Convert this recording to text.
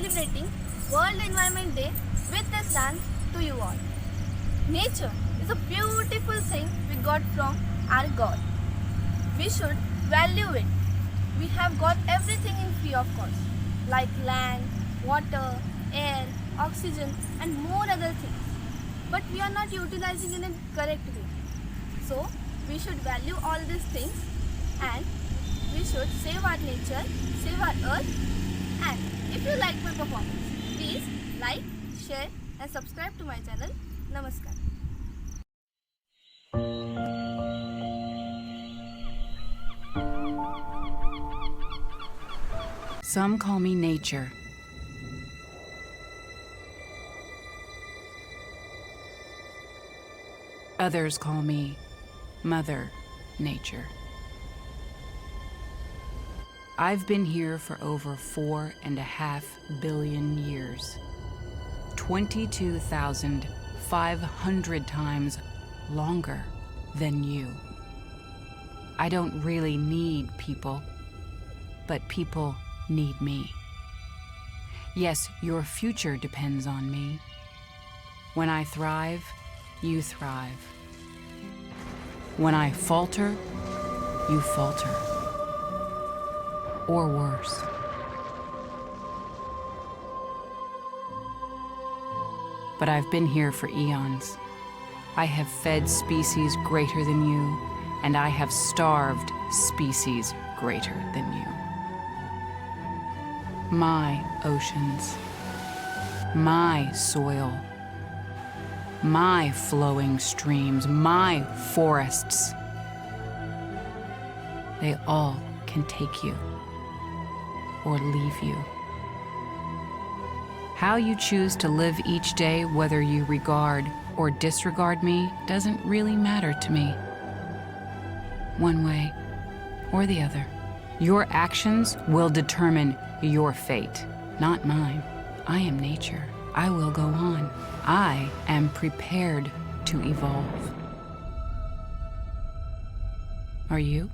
celebrating World Environment Day with this dance to you all. Nature is a beautiful thing we got from our God. We should value it. We have got everything in free of cost, like land, water, air, oxygen and more other things. But we are not utilizing it in a correct way. So we should value all these things and we should save our nature, save our earth. And if you like my performance, please like, share and subscribe to my channel. Namaskar. Some call me nature. Others call me Mother Nature. I've been here for over 4.5 billion years, 22,500 times longer than you. I don't really need people, but people need me. Yes, your future depends on me. When I thrive, you thrive. When I falter, you falter. Or worse. But I've been here for eons. I have fed species greater than you, and I have starved species greater than you. My oceans, my soil, my flowing streams, my forests, they all can take you or leave you. How you choose to live each day, whether you regard or disregard me, doesn't really matter to me. One way or the other. Your actions will determine your fate, not mine. I am nature. I will go on. I am prepared to evolve. Are you?